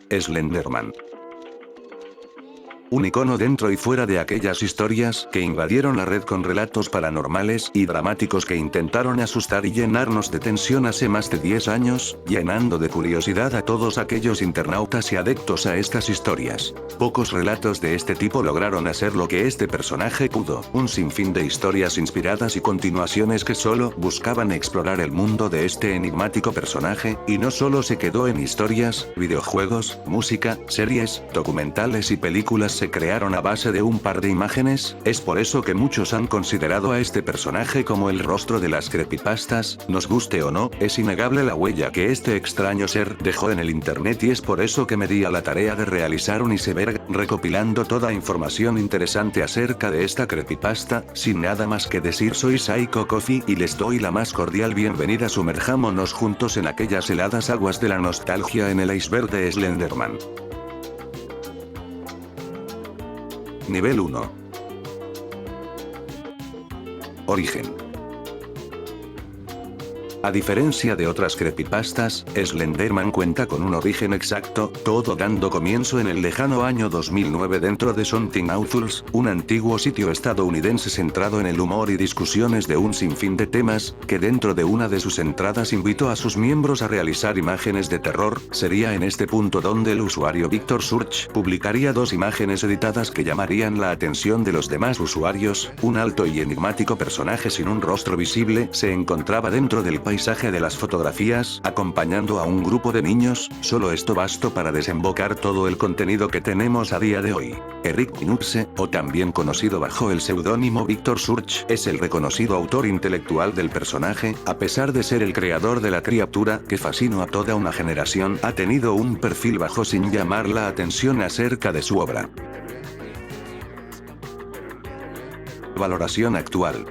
Slenderman. Un icono dentro y fuera de aquellas historias que invadieron la red con relatos paranormales y dramáticos que intentaron asustar y llenarnos de tensión hace más de 10 años, llenando de curiosidad a todos aquellos internautas y adeptos a estas historias. Pocos relatos de este tipo lograron hacer lo que este personaje pudo, un sinfín de historias inspiradas y continuaciones que solo buscaban explorar el mundo de este enigmático personaje, y no solo se quedó en historias, videojuegos, música, series, documentales y películas se crearon a base de un par de imágenes. Es por eso que muchos han considerado a este personaje como el rostro de las creepypastas. Nos guste o no, es innegable la huella que este extraño ser dejó en el internet, y es por eso que me di a la tarea de realizar un iceberg, recopilando toda información interesante acerca de esta creepypasta. Sin nada más que decir, soy Psycho Coffee y les doy la más cordial bienvenida. Sumerjámonos juntos en aquellas heladas aguas de la nostalgia en el iceberg de Slenderman. Nivel 1. Origen. A diferencia de otras creepypastas, Slenderman cuenta con un origen exacto, todo dando comienzo en el lejano año 2009 dentro de Something Awfuls, un antiguo sitio estadounidense centrado en el humor y discusiones de un sinfín de temas, que dentro de una de sus entradas invitó a sus miembros a realizar imágenes de terror. Sería en este punto donde el usuario Victor Surge publicaría dos imágenes editadas que llamarían la atención de los demás usuarios. Un alto y enigmático personaje sin un rostro visible se encontraba dentro del paisaje de las fotografías, acompañando a un grupo de niños. Solo esto bastó para desembocar todo el contenido que tenemos a día de hoy. Eric Knudse, o también conocido bajo el seudónimo Victor Surge, es el reconocido autor intelectual del personaje. A pesar de ser el creador de la criatura que fascinó a toda una generación, ha tenido un perfil bajo sin llamar la atención acerca de su obra. Valoración actual.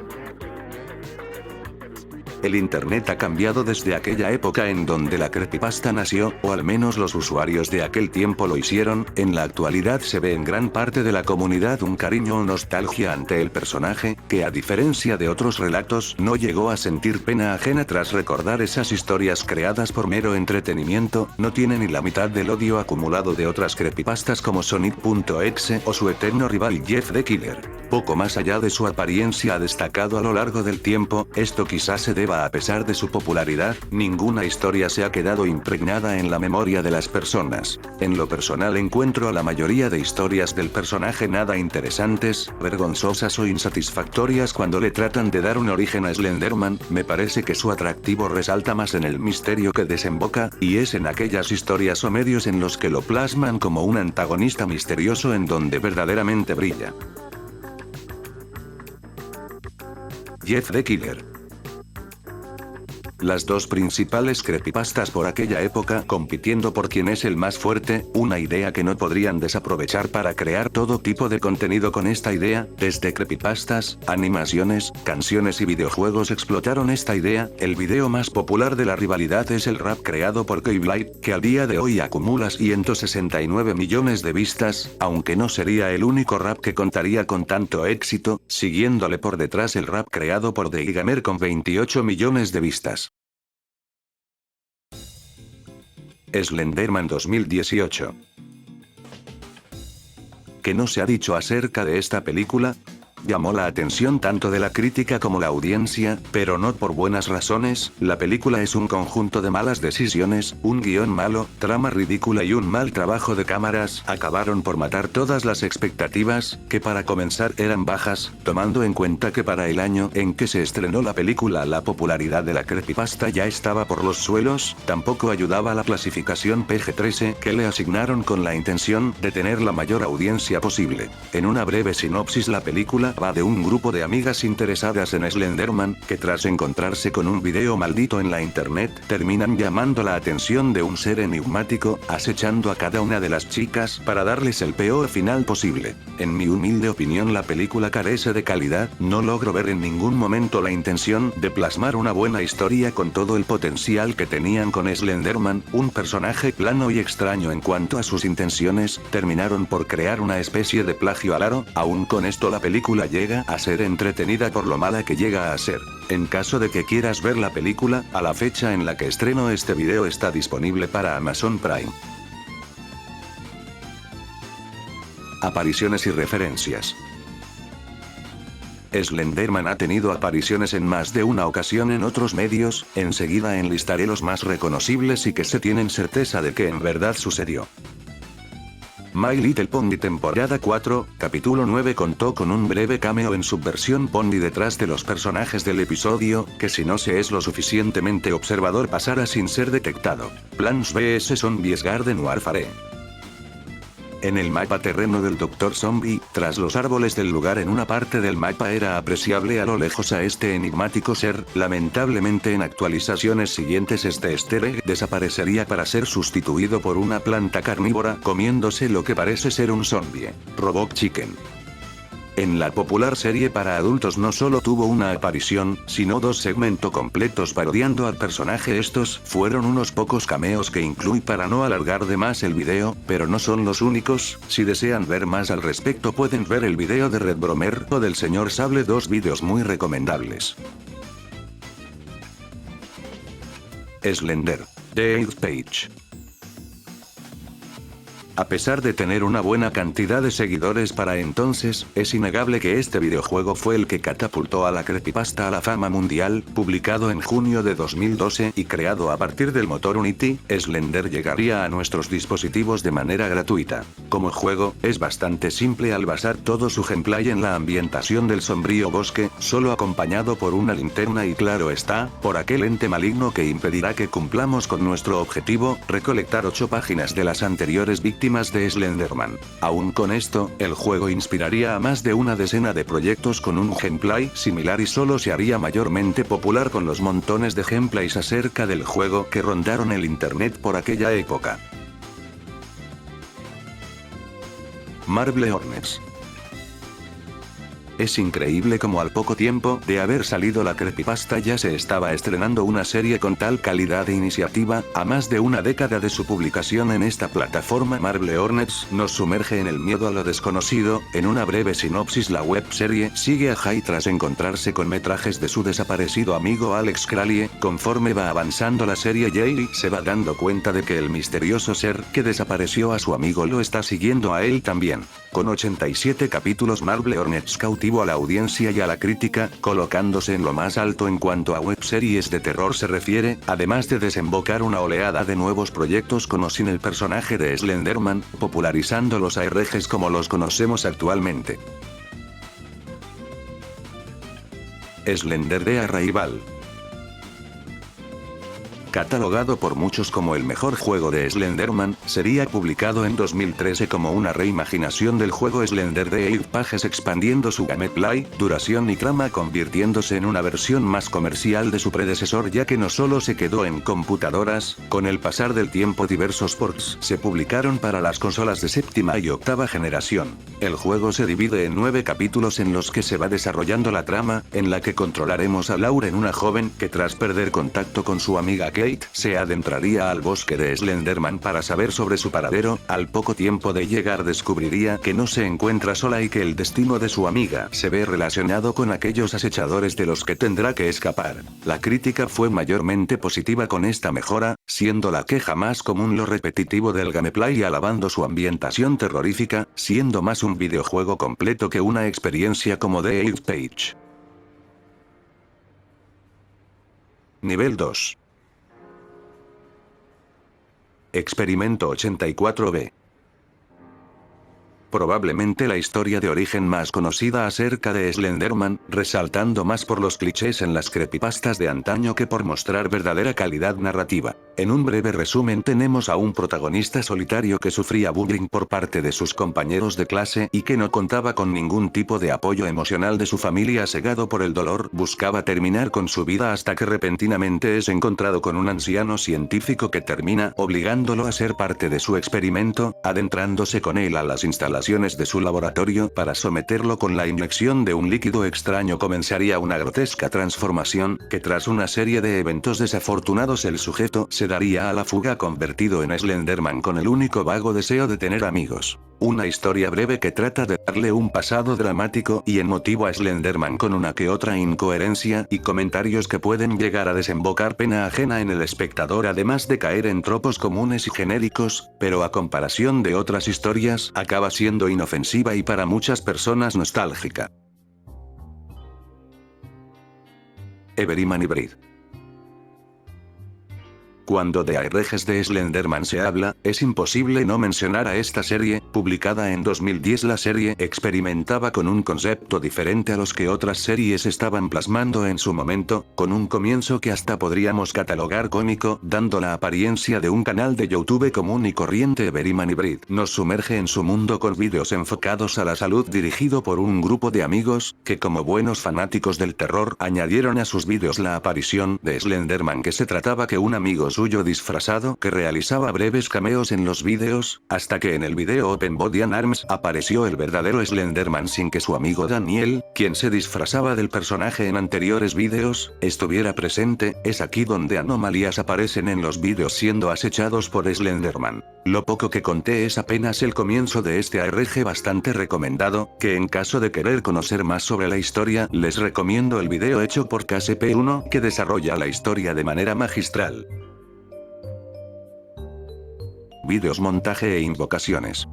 El internet ha cambiado desde aquella época en donde la creepypasta nació, o al menos los usuarios de aquel tiempo lo hicieron. En la actualidad se ve en gran parte de la comunidad un cariño o nostalgia ante el personaje, que a diferencia de otros relatos no llegó a sentir pena ajena tras recordar esas historias creadas por mero entretenimiento. No tiene ni la mitad del odio acumulado de otras creepypastas como Sonic.exe o su eterno rival Jeff the Killer. Poco más allá de su apariencia ha destacado a lo largo del tiempo. Esto quizás se deba a pesar de su popularidad, ninguna historia se ha quedado impregnada en la memoria de las personas. En lo personal encuentro a la mayoría de historias del personaje nada interesantes, vergonzosas o insatisfactorias cuando le tratan de dar un origen a Slenderman. Me parece que su atractivo resalta más en el misterio que desemboca, y es en aquellas historias o medios en los que lo plasman como un antagonista misterioso en donde verdaderamente brilla. Jeff the Killer. Las dos principales creepypastas por aquella época compitiendo por quién es el más fuerte, una idea que no podrían desaprovechar para crear todo tipo de contenido con esta idea. Desde creepypastas, animaciones, canciones y videojuegos explotaron esta idea. El video más popular de la rivalidad es el rap creado por Keyblade, que al día de hoy acumula 169 millones de vistas, aunque no sería el único rap que contaría con tanto éxito, siguiéndole por detrás el rap creado por The Gamer con 28 millones de vistas. Slenderman 2018. ¿Qué no se ha dicho acerca de esta película? Llamó la atención tanto de la crítica como la audiencia, pero no por buenas razones. La película es un conjunto de malas decisiones, un guión malo, trama ridícula y un mal trabajo de cámaras. Acabaron por matar todas las expectativas, que para comenzar eran bajas, tomando en cuenta que para el año en que se estrenó la película la popularidad de la creepypasta ya estaba por los suelos. Tampoco ayudaba la clasificación PG-13 que le asignaron con la intención de tener la mayor audiencia posible. En una breve sinopsis, la película va de un grupo de amigas interesadas en Slenderman, que tras encontrarse con un video maldito en la internet, terminan llamando la atención de un ser enigmático, acechando a cada una de las chicas para darles el peor final posible. En mi humilde opinión, la película carece de calidad. No logro ver en ningún momento la intención de plasmar una buena historia con todo el potencial que tenían con Slenderman, un personaje plano y extraño en cuanto a sus intenciones. Terminaron por crear una especie de plagio al aro. Aún con esto, la película llega a ser entretenida por lo mala que llega a ser. En caso de que quieras ver la película, a la fecha en la que estreno este video está disponible para Amazon Prime. Apariciones y referencias. Slenderman ha tenido apariciones en más de una ocasión en otros medios, enseguida enlistaré los más reconocibles y que se tienen certeza de que en verdad sucedió. My Little Pony temporada 4, capítulo 9 contó con un breve cameo en Subversión Pony detrás de los personajes del episodio, que si no se es lo suficientemente observador pasará sin ser detectado. Plants vs Zombies Garden Warfare. En el mapa terreno del Dr. Zombie, tras los árboles del lugar en una parte del mapa era apreciable a lo lejos a este enigmático ser, lamentablemente en actualizaciones siguientes este easter egg desaparecería para ser sustituido por una planta carnívora comiéndose lo que parece ser un zombie. Robot Chicken. En la popular serie para adultos no solo tuvo una aparición, sino dos segmentos completos parodiando al personaje. Estos fueron unos pocos cameos que incluí para no alargar de más el video, pero no son los únicos. Si desean ver más al respecto pueden ver el video de Red Bromer o del Señor Sable, dos videos muy recomendables. Slender. The 8th Page. A pesar de tener una buena cantidad de seguidores para entonces, es innegable que este videojuego fue el que catapultó a la creepypasta a la fama mundial. Publicado en junio de 2012 y creado a partir del motor Unity, Slender llegaría a nuestros dispositivos de manera gratuita. Como juego, es bastante simple al basar todo su gameplay en la ambientación del sombrío bosque, solo acompañado por una linterna y claro está, por aquel ente maligno que impedirá que cumplamos con nuestro objetivo, recolectar 8 páginas de las anteriores víctimas de Slenderman. Aún con esto, el juego inspiraría a más de una decena de proyectos con un gameplay similar y solo se haría mayormente popular con los montones de gameplays acerca del juego que rondaron el internet por aquella época. Marble Hornets. Es increíble como al poco tiempo de haber salido la creepypasta ya se estaba estrenando una serie con tal calidad e iniciativa. A más de una década de su publicación en esta plataforma, Marble Hornets nos sumerge en el miedo a lo desconocido. En una breve sinopsis, la webserie sigue a Jay tras encontrarse con metrajes de su desaparecido amigo Alex Kralie. Conforme va avanzando la serie, Jay se va dando cuenta de que el misterioso ser que desapareció a su amigo lo está siguiendo a él también. Con 87 capítulos, Marble Hornets cautivó a la audiencia y a la crítica, colocándose en lo más alto en cuanto a webseries de terror se refiere, además de desembocar una oleada de nuevos proyectos con o sin el personaje de Slenderman, popularizando los ARGs como los conocemos actualmente. Slender The Arrival. Catalogado por muchos como el mejor juego de Slenderman, sería publicado en 2013 como una reimaginación del juego Slender The 8th Page, expandiendo su gameplay, duración y trama, convirtiéndose en una versión más comercial de su predecesor, ya que no solo se quedó en computadoras. Con el pasar del tiempo diversos ports se publicaron para las consolas de séptima y octava generación. El juego se divide en 9 capítulos en los que se va desarrollando la trama, en la que controlaremos a Lauren, una joven que tras perder contacto con su amiga Kate, se adentraría al bosque de Slenderman para saber sobre su paradero. Al poco tiempo de llegar descubriría que no se encuentra sola y que el destino de su amiga se ve relacionado con aquellos acechadores de los que tendrá que escapar. La crítica fue mayormente positiva con esta mejora, siendo la queja más común lo repetitivo del gameplay y alabando su ambientación terrorífica, siendo más un videojuego completo que una experiencia como The 8th Page. Nivel 2. Experimento 84B. Probablemente la historia de origen más conocida acerca de Slenderman, resaltando más por los clichés en las creepypastas de antaño que por mostrar verdadera calidad narrativa. En un breve resumen, tenemos a un protagonista solitario que sufría bullying por parte de sus compañeros de clase y que no contaba con ningún tipo de apoyo emocional de su familia. Cegado por el dolor, buscaba terminar con su vida hasta que repentinamente es encontrado con un anciano científico que termina obligándolo a ser parte de su experimento, adentrándose con él a las instalaciones de su laboratorio para someterlo con la inyección de un líquido extraño. Comenzaría una grotesca transformación, que tras una serie de eventos desafortunados el sujeto se daría a la fuga convertido en Slenderman con el único vago deseo de tener amigos. Una historia breve que trata de darle un pasado dramático y emotivo a Slenderman con una que otra incoherencia y comentarios que pueden llegar a desembocar pena ajena en el espectador, además de caer en tropos comunes y genéricos, pero a comparación de otras historias acaba siendo inofensiva y para muchas personas nostálgica. Everyman Hybrid. Cuando de ARGs de Slenderman se habla, es imposible no mencionar a esta serie. Publicada en 2010, la serie experimentaba con un concepto diferente a los que otras series estaban plasmando en su momento, con un comienzo que hasta podríamos catalogar cómico, dando la apariencia de un canal de YouTube común y corriente. Everyman Hybrid nos sumerge en su mundo con vídeos enfocados a la salud dirigido por un grupo de amigos, que como buenos fanáticos del terror añadieron a sus vídeos la aparición de Slenderman, que se trataba que un amigo suyo disfrazado que realizaba breves cameos en los vídeos, hasta que en el video Open Body and Arms apareció el verdadero Slenderman sin que su amigo Daniel, quien se disfrazaba del personaje en anteriores vídeos, estuviera presente. Es aquí donde anomalías aparecen en los vídeos siendo acechados por Slenderman. Lo poco que conté es apenas el comienzo de este ARG bastante recomendado, que en caso de querer conocer más sobre la historia, les recomiendo el video hecho por KSP1, que desarrolla la historia de manera magistral. Vídeos, montaje e invocaciones.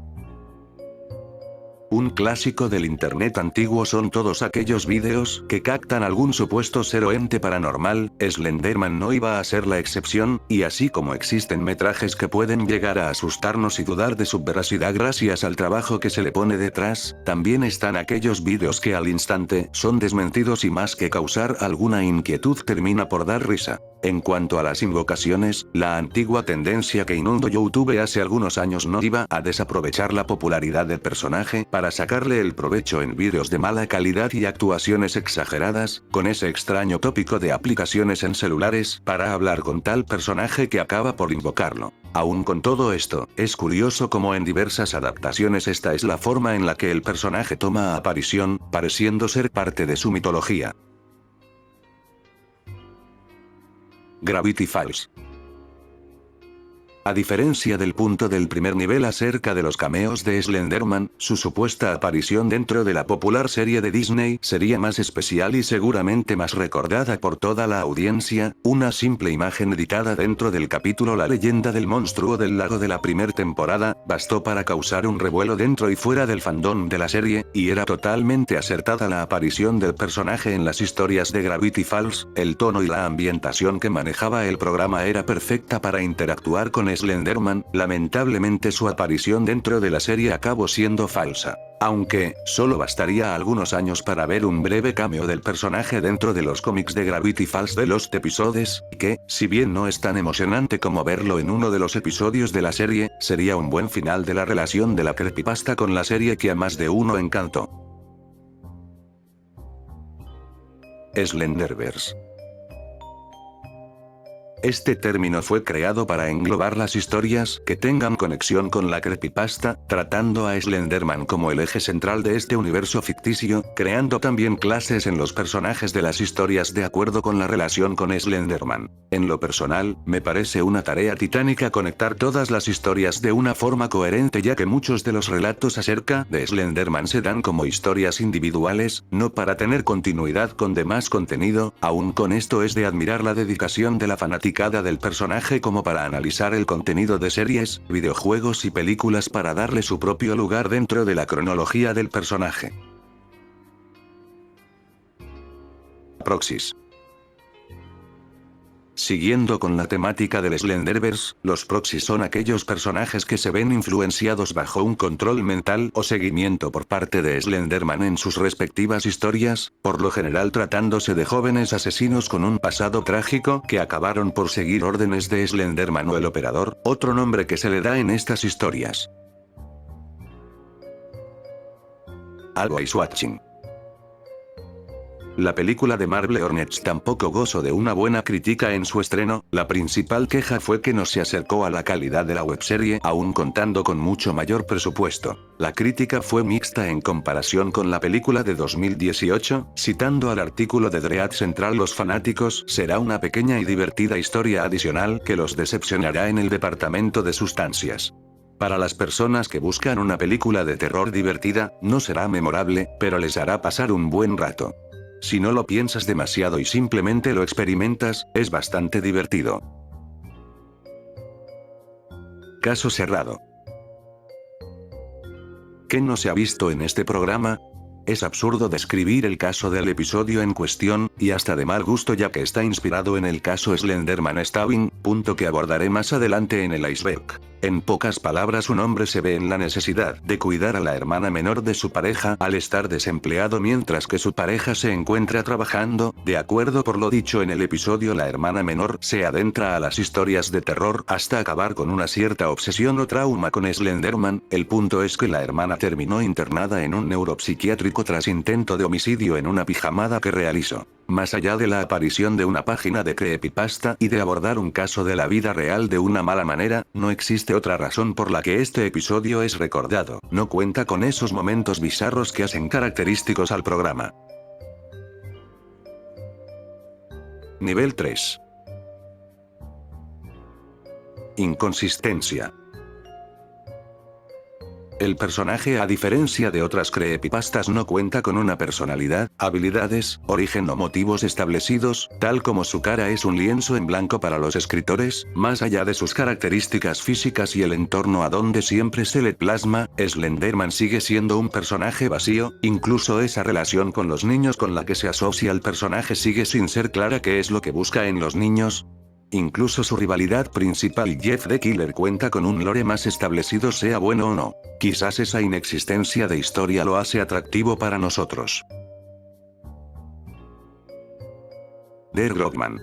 Un clásico del internet antiguo son todos aquellos vídeos que captan algún supuesto ser o ente paranormal. Slenderman no iba a ser la excepción, y así como existen metrajes que pueden llegar a asustarnos y dudar de su veracidad gracias al trabajo que se le pone detrás, también están aquellos vídeos que al instante son desmentidos y más que causar alguna inquietud termina por dar risa. En cuanto a las invocaciones, la antigua tendencia que inundó YouTube hace algunos años no iba a desaprovechar la popularidad del personaje para sacarle el provecho en vídeos de mala calidad y actuaciones exageradas, con ese extraño tópico de aplicaciones en celulares para hablar con tal personaje que acaba por invocarlo. Aún con todo esto, es curioso como en diversas adaptaciones esta es la forma en la que el personaje toma aparición, pareciendo ser parte de su mitología. Gravity Falls. A diferencia del punto del primer nivel acerca de los cameos de Slenderman, su supuesta aparición dentro de la popular serie de Disney sería más especial y seguramente más recordada por toda la audiencia. Una simple imagen editada dentro del capítulo La leyenda del monstruo del lago de la primera temporada, bastó para causar un revuelo dentro y fuera del fandom de la serie, y era totalmente acertada la aparición del personaje en las historias de Gravity Falls. El tono y la ambientación que manejaba el programa era perfecta para interactuar con Slenderman. Lamentablemente su aparición dentro de la serie acabó siendo falsa. Aunque, solo bastaría algunos años para ver un breve cameo del personaje dentro de los cómics de Gravity Falls de Lost Episodes, que, si bien no es tan emocionante como verlo en uno de los episodios de la serie, sería un buen final de la relación de la creepypasta con la serie que a más de uno encantó. Slenderverse. Este término fue creado para englobar las historias que tengan conexión con la creepypasta, tratando a Slenderman como el eje central de este universo ficticio, creando también clases en los personajes de las historias de acuerdo con la relación con Slenderman. En lo personal, me parece una tarea titánica conectar todas las historias de una forma coherente, ya que muchos de los relatos acerca de Slenderman se dan como historias individuales, no para tener continuidad con demás contenido. Aún con esto es de admirar la dedicación de la fanática del personaje como para analizar el contenido de series, videojuegos y películas para darle su propio lugar dentro de la cronología del personaje. Proxies. Siguiendo con la temática del Slenderverse, los proxies son aquellos personajes que se ven influenciados bajo un control mental o seguimiento por parte de Slenderman en sus respectivas historias, por lo general tratándose de jóvenes asesinos con un pasado trágico que acabaron por seguir órdenes de Slenderman o el Operador, otro nombre que se le da en estas historias. Always Watching. La película de Marvel Hornets tampoco gozó de una buena crítica en su estreno. La principal queja fue que no se acercó a la calidad de la webserie, aún contando con mucho mayor presupuesto. La crítica fue mixta en comparación con la película de 2018, citando al artículo de Dread Central: los fanáticos será una pequeña y divertida historia adicional que los decepcionará en el departamento de sustancias. Para las personas que buscan una película de terror divertida, no será memorable, pero les hará pasar un buen rato. Si no lo piensas demasiado y simplemente lo experimentas, es bastante divertido. Caso cerrado. ¿Qué no se ha visto en este programa? Es absurdo describir el caso del episodio en cuestión, y hasta de mal gusto ya que está inspirado en el caso Slenderman Stabbing, punto que abordaré más adelante en el iceberg. En pocas palabras, un hombre se ve en la necesidad de cuidar a la hermana menor de su pareja al estar desempleado mientras que su pareja se encuentra trabajando. De acuerdo por lo dicho en el episodio, la hermana menor se adentra a las historias de terror hasta acabar con una cierta obsesión o trauma con Slenderman. El punto es que la hermana terminó internada en un neuropsiquiátrico tras intento de homicidio en una pijamada que realizó. Más allá de la aparición de una página de creepypasta y de abordar un caso de la vida real de una mala manera, no existe otra razón por la que este episodio es recordado. No cuenta con esos momentos bizarros que hacen característicos al programa. Nivel 3. Inconsistencia. El personaje, a diferencia de otras creepypastas, no cuenta con una personalidad, habilidades, origen o motivos establecidos, tal como su cara es un lienzo en blanco para los escritores. Más allá de sus características físicas y el entorno a donde siempre se le plasma, Slenderman sigue siendo un personaje vacío. Incluso esa relación con los niños con la que se asocia al personaje sigue sin ser clara qué es lo que busca en los niños. Incluso su rivalidad principal, Jeff the Killer, cuenta con un lore más establecido, sea bueno o no. Quizás esa inexistencia de historia lo hace atractivo para nosotros. Der Grobman.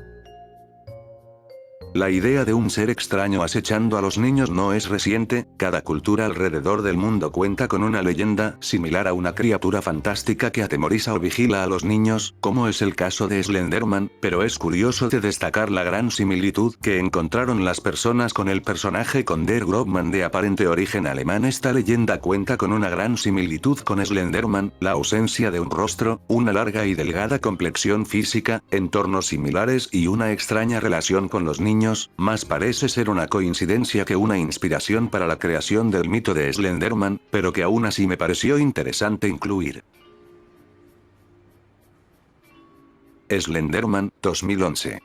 La idea de un ser extraño acechando a los niños no es reciente. Cada cultura alrededor del mundo cuenta con una leyenda similar a una criatura fantástica que atemoriza o vigila a los niños, como es el caso de Slenderman, pero es curioso de destacar la gran similitud que encontraron las personas con el personaje con Der Grobman, de aparente origen alemán. Esta leyenda cuenta con una gran similitud con Slenderman: la ausencia de un rostro, una larga y delgada complexión física, entornos similares y una extraña relación con los niños. Más parece ser una coincidencia que una inspiración para la creación del mito de Slenderman, pero que aún así me pareció interesante incluir. Slenderman, 2011.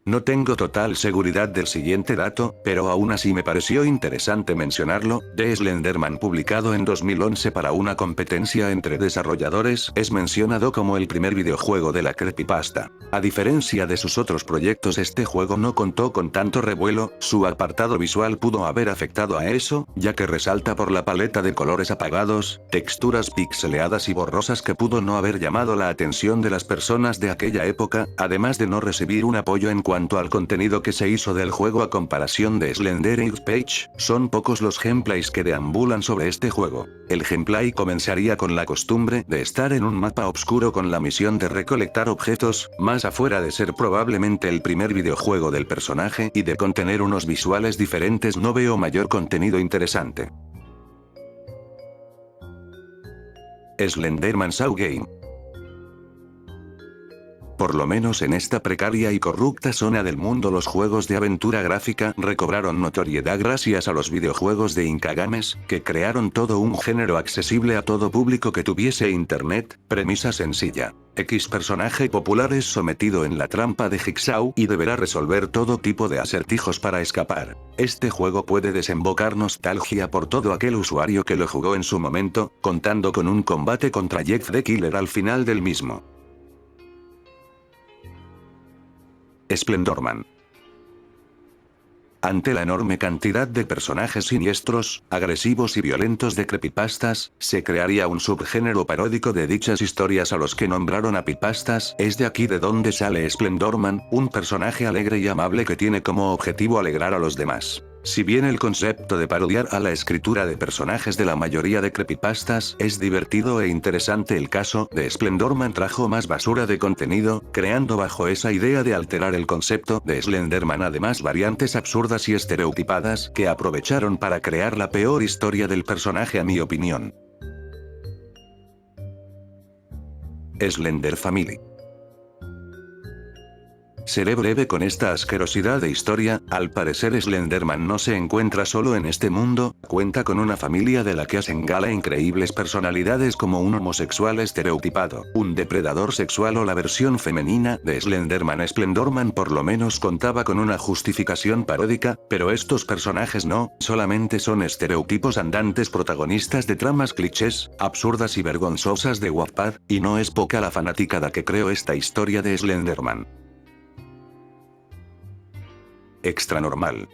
No tengo total seguridad del siguiente dato, pero aún así me pareció interesante mencionarlo. The Slenderman, publicado en 2011 para una competencia entre desarrolladores, es mencionado como el primer videojuego de la creepypasta. A diferencia de sus otros proyectos, este juego no contó con tanto revuelo. Su apartado visual pudo haber afectado a eso, ya que resalta por la paleta de colores apagados, texturas pixeleadas y borrosas que pudo no haber llamado la atención de las personas de aquella época, además de no recibir un apoyo en cuanto al contenido que se hizo del juego. A comparación de Slender Page, son pocos los gameplays que deambulan sobre este juego. El gameplay comenzaría con la costumbre de estar en un mapa oscuro con la misión de recolectar objetos, más afuera de ser probablemente el primer videojuego del personaje y de contener unos visuales diferentes, no veo mayor contenido interesante. Slenderman Saw Game. Por lo menos en esta precaria y corrupta zona del mundo, los juegos de aventura gráfica recobraron notoriedad gracias a los videojuegos de Inca Games, que crearon todo un género accesible a todo público que tuviese internet. Premisa sencilla: X personaje popular es sometido en la trampa de Jigsaw y deberá resolver todo tipo de acertijos para escapar. Este juego puede desembocar nostalgia por todo aquel usuario que lo jugó en su momento, contando con un combate contra Jeff the Killer al final del mismo. Splendorman. Ante la enorme cantidad de personajes siniestros, agresivos y violentos de creepypastas, se crearía un subgénero paródico de dichas historias a los que nombraron apipastas. Es de aquí de donde sale Splendorman, un personaje alegre y amable que tiene como objetivo alegrar a los demás. Si bien el concepto de parodiar a la escritura de personajes de la mayoría de creepypastas es divertido e interesante, el caso de Splendorman trajo más basura de contenido, creando bajo esa idea de alterar el concepto de Slenderman además variantes absurdas y estereotipadas que aprovecharon para crear la peor historia del personaje, a mi opinión. Slender Family. Seré breve con esta asquerosidad de historia, al parecer Slenderman no se encuentra solo en este mundo, cuenta con una familia de la que hacen gala increíbles personalidades como un homosexual estereotipado, un depredador sexual o la versión femenina de Slenderman. Splendorman por lo menos contaba con una justificación paródica, pero estos personajes no, solamente son estereotipos andantes protagonistas de tramas clichés, absurdas y vergonzosas de Wattpad, y no es poca la fanaticada que creó esta historia de Slenderman. Extra normal.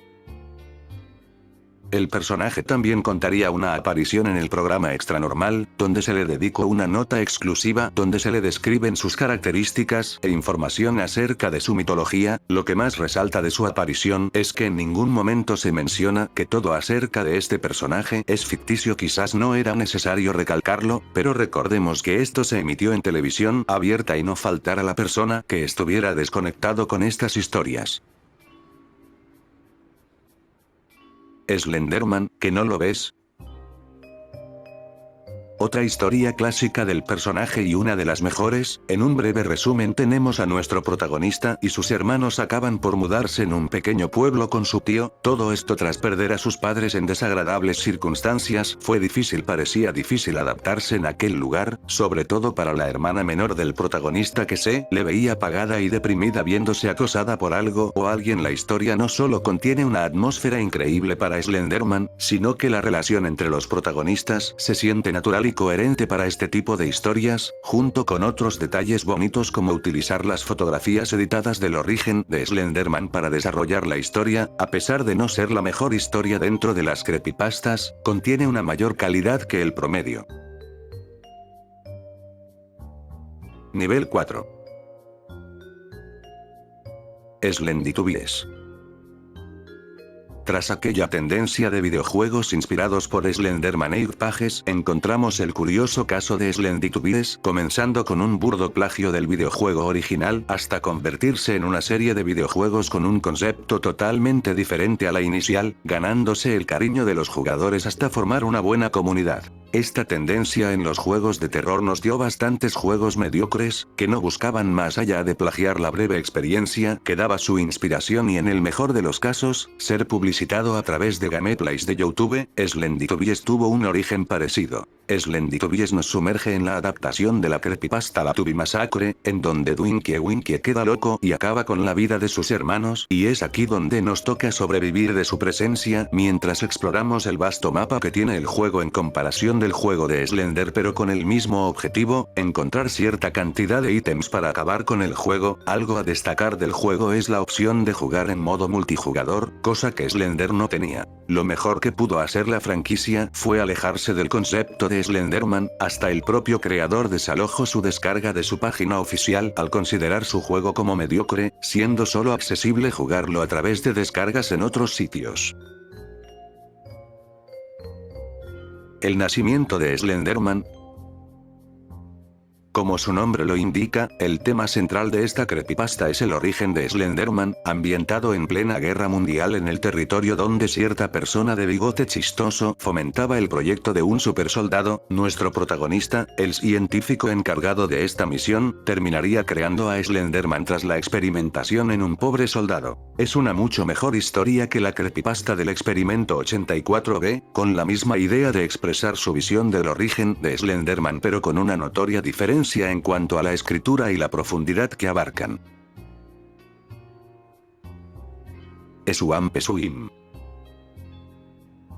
El personaje también contaría una aparición en el programa Extra Normal, donde se le dedicó una nota exclusiva donde se le describen sus características e información acerca de su mitología. Lo que más resalta de su aparición es que en ningún momento se menciona que todo acerca de este personaje es ficticio. Quizás no era necesario recalcarlo, pero recordemos que esto se emitió en televisión abierta y no faltara la persona que estuviera desconectado con estas historias. Slenderman, ¿que no lo ves? Otra historia clásica del personaje y una de las mejores. En un breve resumen tenemos a nuestro protagonista y sus hermanos acaban por mudarse en un pequeño pueblo con su tío, todo esto tras perder a sus padres en desagradables circunstancias. Parecía difícil adaptarse en aquel lugar, sobre todo para la hermana menor del protagonista que se le veía apagada y deprimida viéndose acosada por algo o alguien. La historia no solo contiene una atmósfera increíble para Slenderman, sino que la relación entre los protagonistas se siente natural y coherente para este tipo de historias, junto con otros detalles bonitos como utilizar las fotografías editadas del origen de Slenderman para desarrollar la historia. A pesar de no ser la mejor historia dentro de las creepypastas, contiene una mayor calidad que el promedio. Nivel 4. Slendytubies. Tras aquella tendencia de videojuegos inspirados por Slenderman e Pages, encontramos el curioso caso de Slendytubies, comenzando con un burdo plagio del videojuego original, hasta convertirse en una serie de videojuegos con un concepto totalmente diferente a la inicial, ganándose el cariño de los jugadores hasta formar una buena comunidad. Esta tendencia en los juegos de terror nos dio bastantes juegos mediocres, que no buscaban más allá de plagiar la breve experiencia que daba su inspiración y en el mejor de los casos, ser publicitado a través de gameplays de YouTube. Slendytubies tuvo un origen parecido. Slendytubies nos sumerge en la adaptación de la creepypasta La Tubby Massacre, en donde Dwinkie Winkie queda loco y acaba con la vida de sus hermanos, y es aquí donde nos toca sobrevivir de su presencia, mientras exploramos el vasto mapa que tiene el juego en comparación del juego de Slender, pero con el mismo objetivo, encontrar cierta cantidad de ítems para acabar con el juego. Algo a destacar del juego es la opción de jugar en modo multijugador, cosa que Slender no tenía. Lo mejor que pudo hacer la franquicia fue alejarse del concepto de Slenderman, hasta el propio creador desalojó su descarga de su página oficial al considerar su juego como mediocre, siendo solo accesible jugarlo a través de descargas en otros sitios. El nacimiento de Slenderman. Como su nombre lo indica, el tema central de esta creepypasta es el origen de Slenderman, ambientado en plena guerra mundial en el territorio donde cierta persona de bigote chistoso fomentaba el proyecto de un supersoldado. Nuestro protagonista, el científico encargado de esta misión, terminaría creando a Slenderman tras la experimentación en un pobre soldado. Es una mucho mejor historia que la creepypasta del Experimento 84B, con la misma idea de expresar su visión del origen de Slenderman pero con una notoria diferencia en cuanto a la escritura y la profundidad que abarcan. Swamp Swim.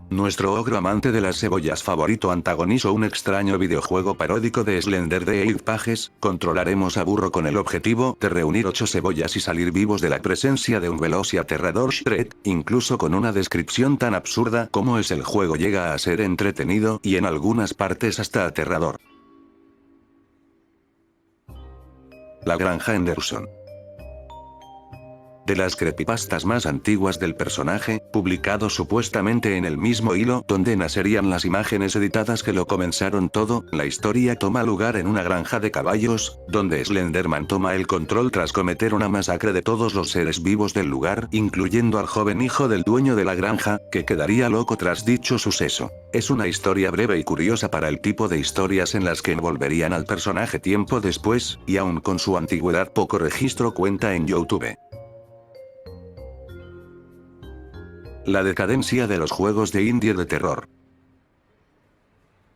Nuestro ogro amante de las cebollas favorito antagonizó un extraño videojuego paródico de Slender de 8 Pages. Controlaremos a Burro con el objetivo de reunir 8 cebollas y salir vivos de la presencia de un veloz y aterrador Shred. Incluso con una descripción tan absurda como es el juego llega a ser entretenido y en algunas partes hasta aterrador. La Granja Henderson. de las creepypastas más antiguas del personaje, publicado supuestamente en el mismo hilo donde nacerían las imágenes editadas que lo comenzaron todo. La historia toma lugar en una granja de caballos, donde Slenderman toma el control tras cometer una masacre de todos los seres vivos del lugar, incluyendo al joven hijo del dueño de la granja, que quedaría loco tras dicho suceso. Es una historia breve y curiosa para el tipo de historias en las que envolverían al personaje tiempo después, y aun con su antigüedad poco registro cuenta en YouTube. La decadencia de los juegos de indie de terror.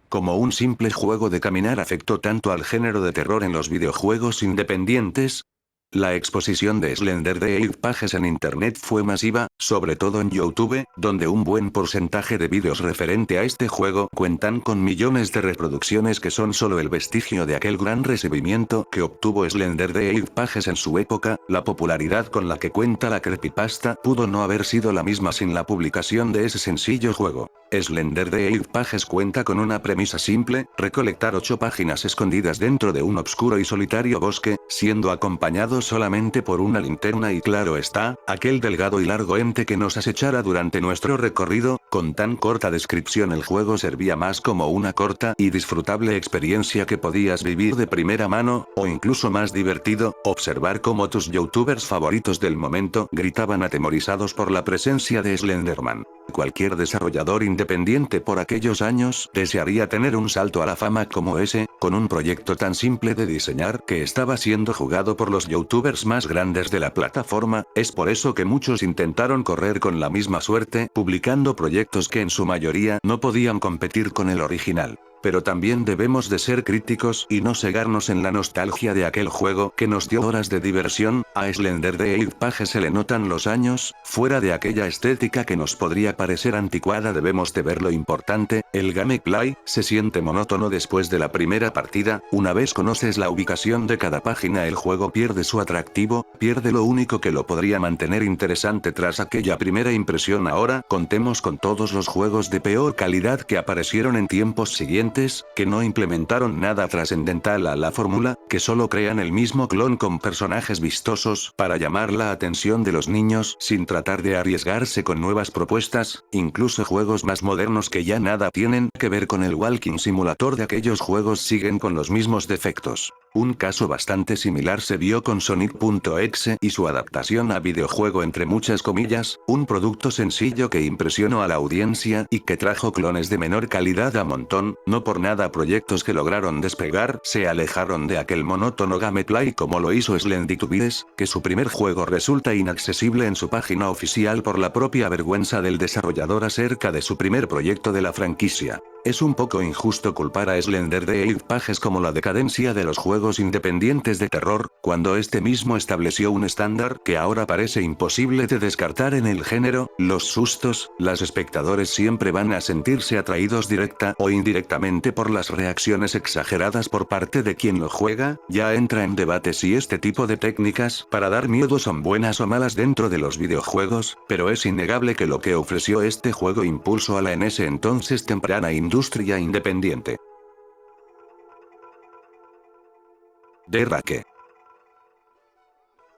Como un simple juego de caminar afectó tanto al género de terror en los videojuegos independientes, la exposición de Slender the Eight Pages en internet fue masiva, sobre todo en YouTube, donde un buen porcentaje de vídeos referente a este juego cuentan con millones de reproducciones que son solo el vestigio de aquel gran recibimiento que obtuvo Slender the Eight Pages en su época. La popularidad con la que cuenta la creepypasta pudo no haber sido la misma sin la publicación de ese sencillo juego. Slender the Eight Pages cuenta con una premisa simple: recolectar 8 páginas escondidas dentro de un oscuro y solitario bosque, siendo acompañado solamente por una linterna y, claro está, aquel delgado y largo ente que nos acechara durante nuestro recorrido. Con tan corta descripción el juego servía más como una corta y disfrutable experiencia que podías vivir de primera mano, o incluso más divertido, observar cómo tus youtubers favoritos del momento gritaban atemorizados por la presencia de Slenderman. Cualquier desarrollador independiente por aquellos años desearía tener un salto a la fama como ese, con un proyecto tan simple de diseñar que estaba siendo jugado por los youtubers más grandes de la plataforma. Es por eso que muchos intentaron correr con la misma suerte, publicando proyectos que en su mayoría no podían competir con el original. Pero también debemos de ser críticos y no cegarnos en la nostalgia de aquel juego que nos dio horas de diversión. A Slender the Eight Pages se le notan los años, fuera de aquella estética que nos podría parecer anticuada debemos de ver lo importante. El gameplay se siente monótono después de la primera partida. Una vez conoces la ubicación de cada página el juego pierde su atractivo, pierde lo único que lo podría mantener interesante tras aquella primera impresión. Ahora contemos con todos los juegos de peor calidad que aparecieron en tiempos siguientes, que no implementaron nada trascendental a la fórmula, que solo crean el mismo clon con personajes vistosos para llamar la atención de los niños sin tratar de arriesgarse con nuevas propuestas, incluso juegos más modernos que ya nada tienen que ver con el Walking Simulator de aquellos juegos siguen con los mismos defectos. Un caso bastante similar se vio con Sonic.exe y su adaptación a videojuego entre muchas comillas, un producto sencillo que impresionó a la audiencia y que trajo clones de menor calidad a montón. No por nada proyectos que lograron despegar se alejaron de aquel monótono gameplay como lo hizo Slenditubides, que su primer juego resulta inaccesible en su página oficial por la propia vergüenza del desarrollador acerca de su primer proyecto de la franquicia. Es un poco injusto culpar a Slender the Eight Pages como la decadencia de los juegos independientes de terror, cuando este mismo estableció un estándar que ahora parece imposible de descartar en el género. Los sustos, los espectadores siempre van a sentirse atraídos directa o indirectamente por las reacciones exageradas por parte de quien lo juega. Ya entra en debate si este tipo de técnicas para dar miedo son buenas o malas dentro de los videojuegos, pero es innegable que lo que ofreció este juego impulsó a la en ese entonces temprana industria independiente. The Rake.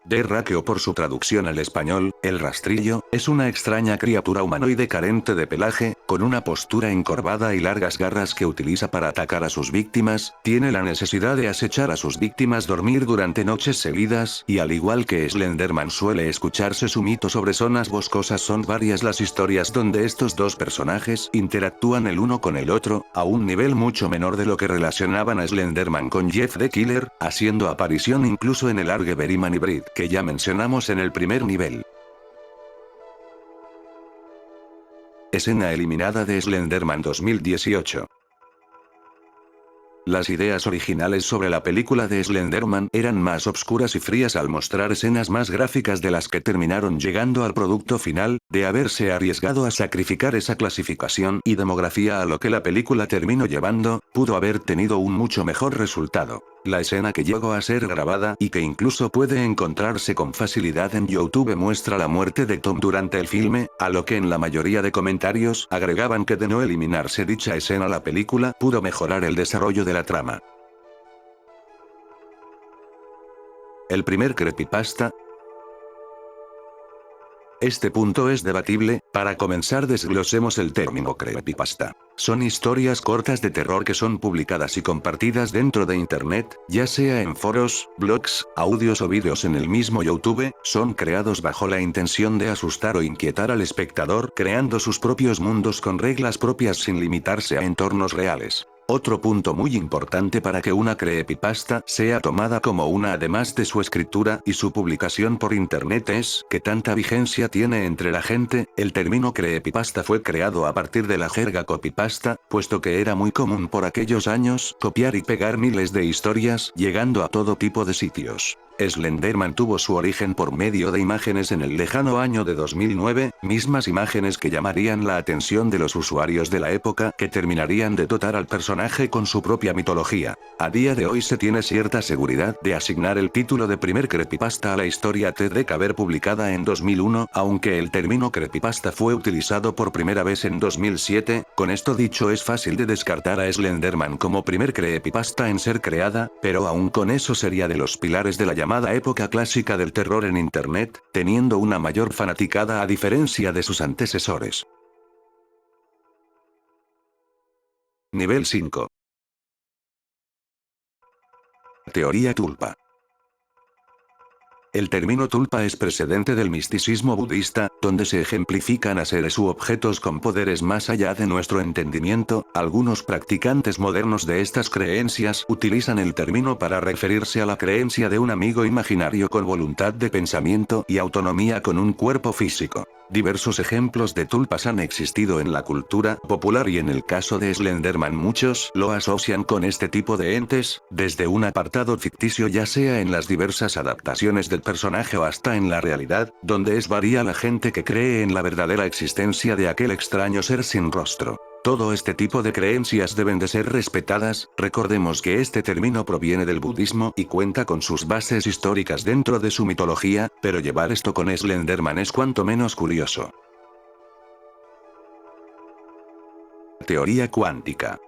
The Rake, o por su traducción al español, el rastrillo, es una extraña criatura humanoide carente de pelaje, con una postura encorvada y largas garras que utiliza para atacar a sus víctimas. Tiene la necesidad de acechar a sus víctimas, dormir durante noches seguidas, y al igual que Slenderman suele escucharse su mito sobre zonas boscosas. Son varias las historias donde estos dos personajes interactúan el uno con el otro, a un nivel mucho menor de lo que relacionaban a Slenderman con Jeff the Killer, haciendo aparición incluso en el Argeberryman Hybrid, que ya mencionamos en el primer nivel. Escena eliminada de Slenderman 2018. Las ideas originales sobre la película de Slenderman eran más obscuras y frías al mostrar escenas más gráficas de las que terminaron llegando al producto final. De haberse arriesgado a sacrificar esa clasificación y demografía a lo que la película terminó llevando, pudo haber tenido un mucho mejor resultado. La escena que llegó a ser grabada y que incluso puede encontrarse con facilidad en YouTube muestra la muerte de Tom durante el filme, a lo que en la mayoría de comentarios agregaban que de no eliminarse dicha escena la película pudo mejorar el desarrollo de la trama. El primer creepypasta. Este punto es debatible. Para comenzar, desglosemos el término creepypasta. Son historias cortas de terror que son publicadas y compartidas dentro de internet, ya sea en foros, blogs, audios o vídeos en el mismo YouTube. Son creados bajo la intención de asustar o inquietar al espectador, creando sus propios mundos con reglas propias sin limitarse a entornos reales. Otro punto muy importante para que una creepypasta sea tomada como una, además de su escritura y su publicación por internet, es que tanta vigencia tiene entre la gente. El término creepypasta fue creado a partir de la jerga copypasta, puesto que era muy común por aquellos años copiar y pegar miles de historias, llegando a todo tipo de sitios. Slenderman tuvo su origen por medio de imágenes en el lejano año de 2009, mismas imágenes que llamarían la atención de los usuarios de la época, que terminarían de dotar al personaje con su propia mitología. A día de hoy se tiene cierta seguridad de asignar el título de primer creepypasta a la historia Ted Caber publicada en 2001, aunque el término creepypasta fue utilizado por primera vez en 2007. Con esto dicho, es fácil de descartar a Slenderman como primer creepypasta en ser creada, pero aún con eso sería de los pilares de la llamada época clásica del terror en internet, teniendo una mayor fanaticada a diferencia de sus antecesores. Nivel 5. Teoría tulpa. El término tulpa es precedente del misticismo budista, donde se ejemplifican a seres u objetos con poderes más allá de nuestro entendimiento. Algunos practicantes modernos de estas creencias utilizan el término para referirse a la creencia de un amigo imaginario con voluntad de pensamiento y autonomía con un cuerpo físico. Diversos ejemplos de tulpas han existido en la cultura popular y en el caso de Slenderman muchos lo asocian con este tipo de entes, desde un apartado ficticio ya sea en las diversas adaptaciones del personaje o hasta en la realidad, donde varía la gente que cree en la verdadera existencia de aquel extraño ser sin rostro. Todo este tipo de creencias deben de ser respetadas. Recordemos que este término proviene del budismo y cuenta con sus bases históricas dentro de su mitología, pero llevar esto con Slenderman es cuanto menos curioso. Teoría cuántica.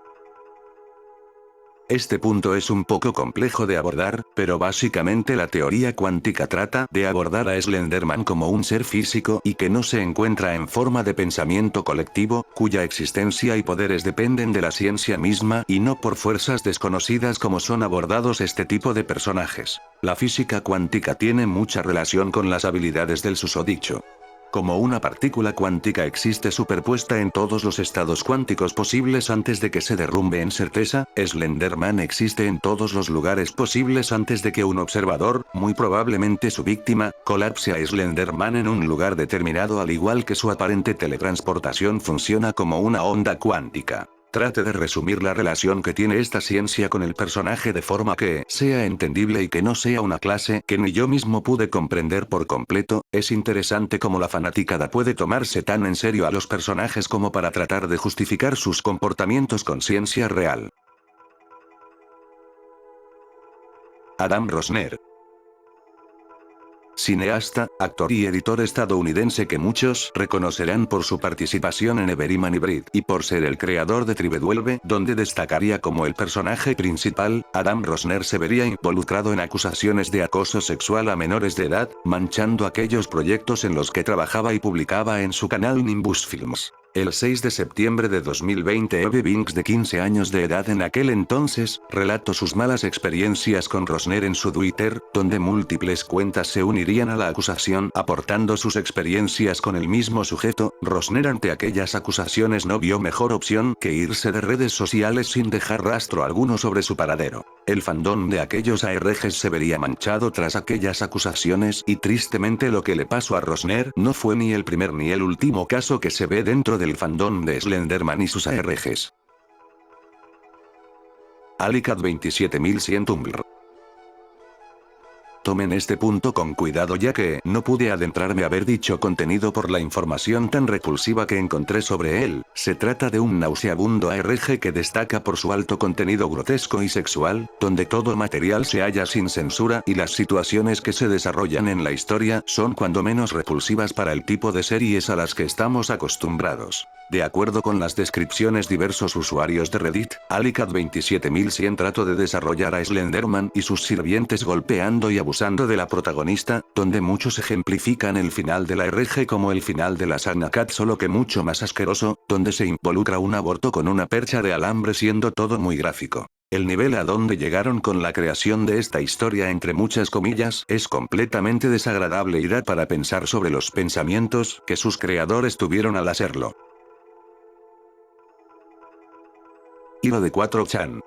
Este punto es un poco complejo de abordar, pero básicamente la teoría cuántica trata de abordar a Slenderman como un ser físico y que no se encuentra en forma de pensamiento colectivo, cuya existencia y poderes dependen de la ciencia misma y no por fuerzas desconocidas como son abordados este tipo de personajes. La física cuántica tiene mucha relación con las habilidades del susodicho. Como una partícula cuántica existe superpuesta en todos los estados cuánticos posibles antes de que se derrumbe en certeza, Slenderman existe en todos los lugares posibles antes de que un observador, muy probablemente su víctima, colapse a Slenderman en un lugar determinado, al igual que su aparente teletransportación funciona como una onda cuántica. Trate de resumir la relación que tiene esta ciencia con el personaje de forma que sea entendible y que no sea una clase que ni yo mismo pude comprender por completo. Es interesante cómo la fanaticada puede tomarse tan en serio a los personajes como para tratar de justificar sus comportamientos con ciencia real. Adam Rosner. Cineasta, actor y editor estadounidense que muchos reconocerán por su participación en Everyman Hybrid y por ser el creador de Tribe, donde destacaría como el personaje principal. Adam Rosner se vería involucrado en acusaciones de acoso sexual a menores de edad, manchando aquellos proyectos en los que trabajaba y publicaba en su canal Nimbus Films. El 6 de septiembre de 2020 Eve Binks, de 15 años de edad en aquel entonces, relató sus malas experiencias con Rosner en su Twitter, donde múltiples cuentas se unirían a la acusación aportando sus experiencias con el mismo sujeto. Rosner ante aquellas acusaciones no vio mejor opción que irse de redes sociales sin dejar rastro alguno sobre su paradero. El fandom de aquellos ARGs se vería manchado tras aquellas acusaciones y tristemente lo que le pasó a Rosner no fue ni el primer ni el último caso que se ve dentro del fandom de Slenderman y sus ARGs. Alicat 27100 Tumblr. Tomen este punto con cuidado ya que no pude adentrarme a ver dicho contenido por la información tan repulsiva que encontré sobre él. Se trata de un nauseabundo ARG que destaca por su alto contenido grotesco y sexual, donde todo material se halla sin censura y las situaciones que se desarrollan en la historia son cuando menos repulsivas para el tipo de series a las que estamos acostumbrados. De acuerdo con las descripciones diversos usuarios de Reddit, Alicat 27100 trató de desarrollar a Slenderman y sus sirvientes golpeando y abusando abusando de la protagonista, donde muchos ejemplifican el final de la RG como el final de la Sagna Cat, solo que mucho más asqueroso, donde se involucra un aborto con una percha de alambre, siendo todo muy gráfico. El nivel a donde llegaron con la creación de esta historia entre muchas comillas es completamente desagradable y da para pensar sobre los pensamientos que sus creadores tuvieron al hacerlo. Hilo de 4chan.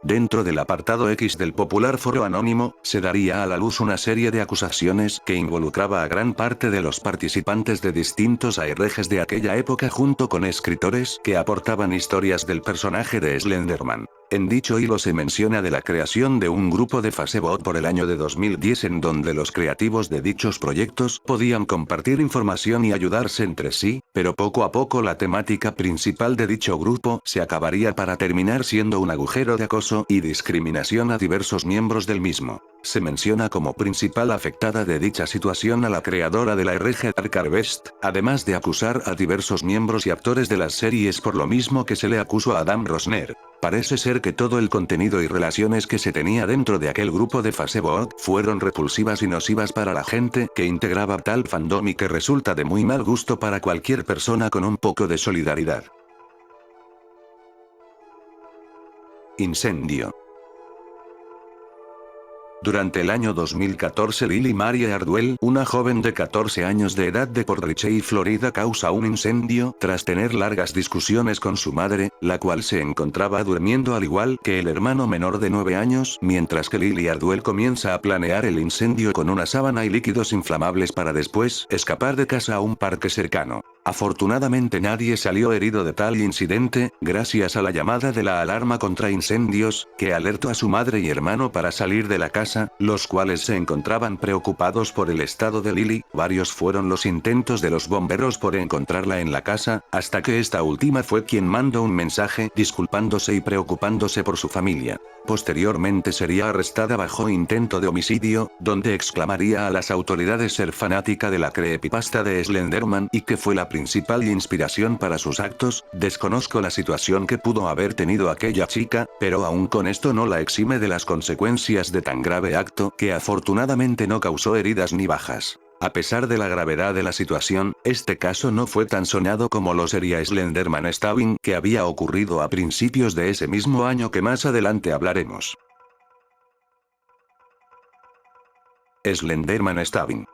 Dentro del apartado X del popular foro anónimo, se daría a la luz una serie de acusaciones que involucraba a gran parte de los participantes de distintos ARGs de aquella época junto con escritores que aportaban historias del personaje de Slenderman. En dicho hilo se menciona de la creación de un grupo de Facebook por el año de 2010 en donde los creativos de dichos proyectos podían compartir información y ayudarse entre sí, pero poco a poco la temática principal de dicho grupo se acabaría para terminar siendo un agujero de acoso y discriminación a diversos miembros del mismo. Se menciona como principal afectada de dicha situación a la creadora de la RG Dark Harvest, además de acusar a diversos miembros y actores de las series por lo mismo que se le acusó a Adam Rosner. Parece ser que todo el contenido y relaciones que se tenía dentro de aquel grupo de Facebook fueron repulsivas y nocivas para la gente que integraba tal fandom y que resulta de muy mal gusto para cualquier persona con un poco de solidaridad. Incendio. Durante el año 2014 Lily Marie Ardwell, una joven de 14 años de edad de Port Richey, Florida, causa un incendio tras tener largas discusiones con su madre, la cual se encontraba durmiendo al igual que el hermano menor de 9 años, mientras que Lily Ardwell comienza a planear el incendio con una sábana y líquidos inflamables para después escapar de casa a un parque cercano. Afortunadamente nadie salió herido de tal incidente, gracias a la llamada de la alarma contra incendios, que alertó a su madre y hermano para salir de la casa, los cuales se encontraban preocupados por el estado de Lily. Varios fueron los intentos de los bomberos por encontrarla en la casa, hasta que esta última fue quien mandó un mensaje disculpándose y preocupándose por su familia. Posteriormente sería arrestada bajo intento de homicidio, donde exclamaría a las autoridades ser fanática de la creepypasta de Slenderman y que fue la principal inspiración para sus actos. Desconozco la situación que pudo haber tenido aquella chica, pero aún con esto no la exime de las consecuencias de tan grave acto, que afortunadamente no causó heridas ni bajas. A pesar de la gravedad de la situación, este caso no fue tan sonado como lo sería Slenderman Stabbing, que había ocurrido a principios de ese mismo año, que más adelante hablaremos. Slenderman Stabbing.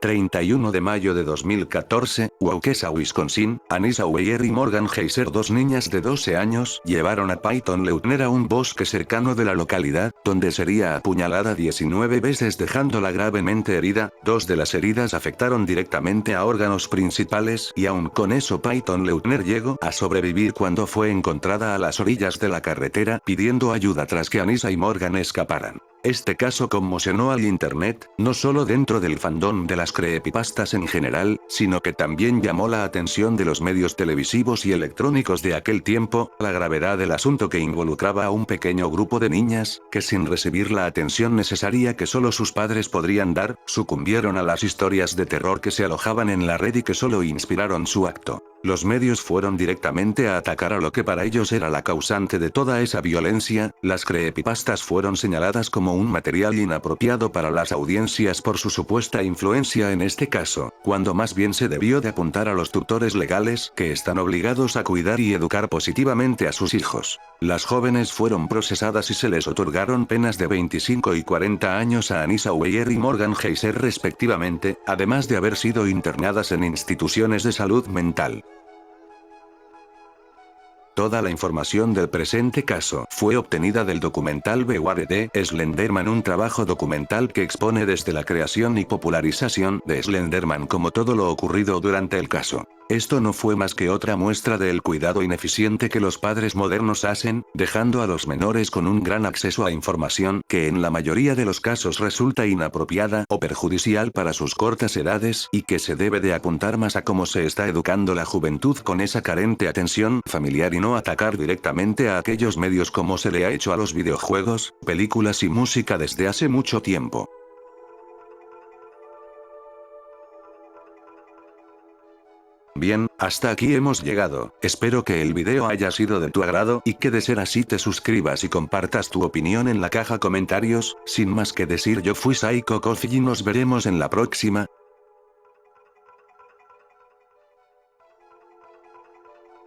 31 de mayo de 2014, Waukesha, Wisconsin, Anissa Weier y Morgan Heiser, dos niñas de 12 años, llevaron a Peyton Leutner a un bosque cercano de la localidad, donde sería apuñalada 19 veces dejándola gravemente herida. Dos de las heridas afectaron directamente a órganos principales y aun con eso Peyton Leutner llegó a sobrevivir cuando fue encontrada a las orillas de la carretera pidiendo ayuda tras que Anissa y Morgan escaparan. Este caso conmocionó al internet, no solo dentro del fandom de las creepypastas en general, sino que también llamó la atención de los medios televisivos y electrónicos de aquel tiempo. La gravedad del asunto, que involucraba a un pequeño grupo de niñas, que sin recibir la atención necesaria que solo sus padres podrían dar, sucumbieron a las historias de terror que se alojaban en la red y que solo inspiraron su acto. Los medios fueron directamente a atacar a lo que para ellos era la causante de toda esa violencia. Las creepypastas fueron señaladas como un material inapropiado para las audiencias por su supuesta influencia en este caso, cuando más bien se debió de apuntar a los tutores legales que están obligados a cuidar y educar positivamente a sus hijos. Las jóvenes fueron procesadas y se les otorgaron penas de 25 y 40 años a Anissa Weier y Morgan Heiser respectivamente, además de haber sido internadas en instituciones de salud mental. Toda la información del presente caso fue obtenida del documental Beware de Slenderman, un trabajo documental que expone desde la creación y popularización de Slenderman como todo lo ocurrido durante el caso. Esto no fue más que otra muestra del cuidado ineficiente que los padres modernos hacen, dejando a los menores con un gran acceso a información que en la mayoría de los casos resulta inapropiada o perjudicial para sus cortas edades, y que se debe de apuntar más a cómo se está educando la juventud con esa carente atención familiar y no atacar directamente a aquellos medios como se le ha hecho a los videojuegos, películas y música desde hace mucho tiempo. Bien, hasta aquí hemos llegado. Espero que el video haya sido de tu agrado y que de ser así te suscribas y compartas tu opinión en la caja comentarios. Sin más que decir, yo fui Psycho Coffee y nos veremos en la próxima.